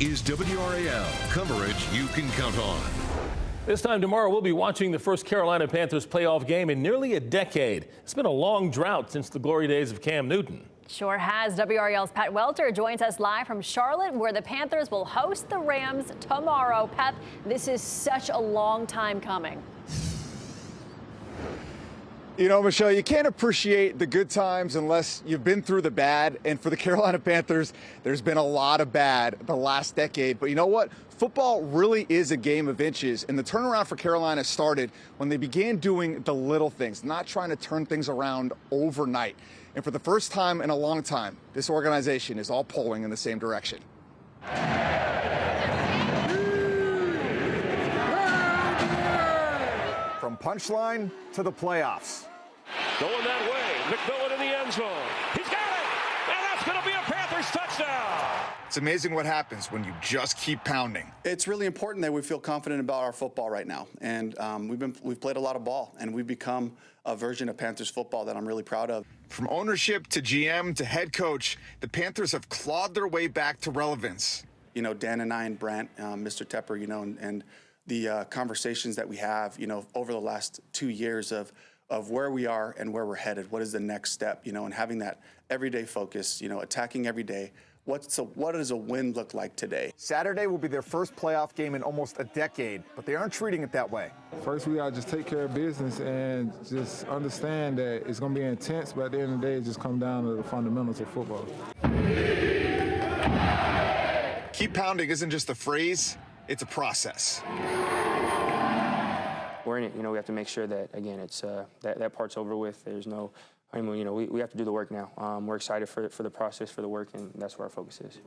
is WRAL, coverage you can count on. This time tomorrow, we'll be watching the first Carolina Panthers playoff game in nearly a decade. It's been a long drought since the glory days of Cam Newton. Sure has. WRAL's Pat Welter joins us live from Charlotte, where the Panthers will host the Rams tomorrow. Pat, this is such a long time coming. You know, Michelle, you can't appreciate the good times unless you've been through the bad. And for the Carolina Panthers, there's been a lot of bad the last decade. But you know what? Football really is a game of inches. And the turnaround for Carolina started when they began doing the little things, not trying to turn things around overnight. And for the first time in a long time, this organization is all pulling in the same direction. From punchline to the playoffs. Going that way, McMillan in the end zone. He's got it, and that's going to be a Panthers touchdown. It's amazing what happens when you just keep pounding. It's really important that we feel confident about our football right now, and we've played a lot of ball, and we've become a version of Panthers football that I'm really proud of. From ownership to GM to head coach, the Panthers have clawed their way back to relevance. You know, Dan and I and Brant, Mr. Tepper, you know, and the conversations that we have, you know, over the last 2 years of where we are and where we're headed. What is the next step, you know, and having that everyday focus, you know, attacking every day. What does a win look like today? Saturday will be their first playoff game in almost a decade, but they aren't treating it that way. First, we got to just take care of business and just understand that it's going to be intense, but at the end of the day, it just comes down to the fundamentals of football. Keep pounding isn't just a phrase, it's a process. We're in it, you know, we have to make sure that, again, it's that part's over with. There's no, I mean, you know, we have to do the work now. We're excited for the process, for the work, and that's where our focus is.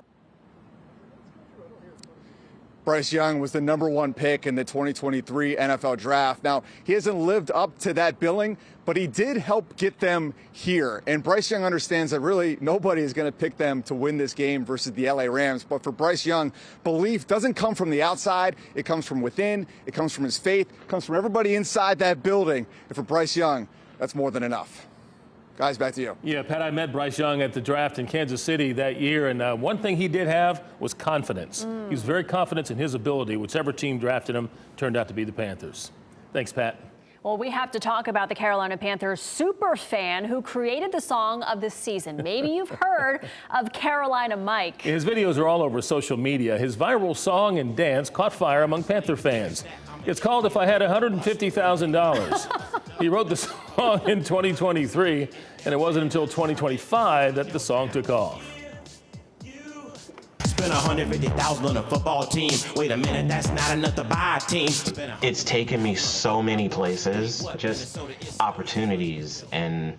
Bryce Young was the #1 pick in the 2023 NFL Draft. Now, he hasn't lived up to that billing, but he did help get them here. And Bryce Young understands that really nobody is going to pick them to win this game versus the LA Rams. But for Bryce Young, belief doesn't come from the outside. It comes from within. It comes from his faith. It comes from everybody inside that building. And for Bryce Young, that's more than enough. Guys, back to you. Yeah, Pat, I met Bryce Young at the draft in Kansas City that year, and one thing he did have was confidence. He was very confident in his ability. Whichever team drafted him turned out to be the Panthers. Thanks, Pat. Well, we have to talk about the Carolina Panthers super fan who created the song of the season. Maybe you've heard of Carolina Mike. His videos are all over social media. His viral song and dance caught fire among Panther fans. It's called If I Had $150,000. He wrote the song in 2023, and it wasn't until 2025 that the song took off. Spend $150,000 on a football team. Wait a minute, that's not enough to buy a team. It's taken me so many places, just opportunities and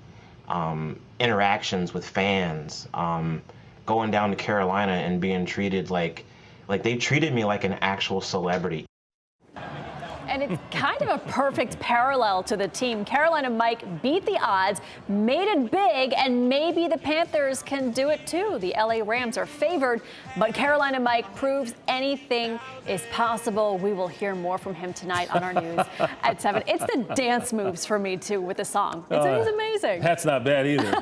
interactions with fans. Going down to Carolina and being treated like they treated me like an actual celebrity. And it's kind of a perfect parallel to the team. Carolina Mike beat the odds, made it big, and maybe the Panthers can do it too. The LA Rams are favored, but Carolina Mike proves anything is possible. We will hear more from him tonight on our news at 7. It's the dance moves for me too with the song. It's amazing. That's not bad either.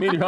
Meteorologist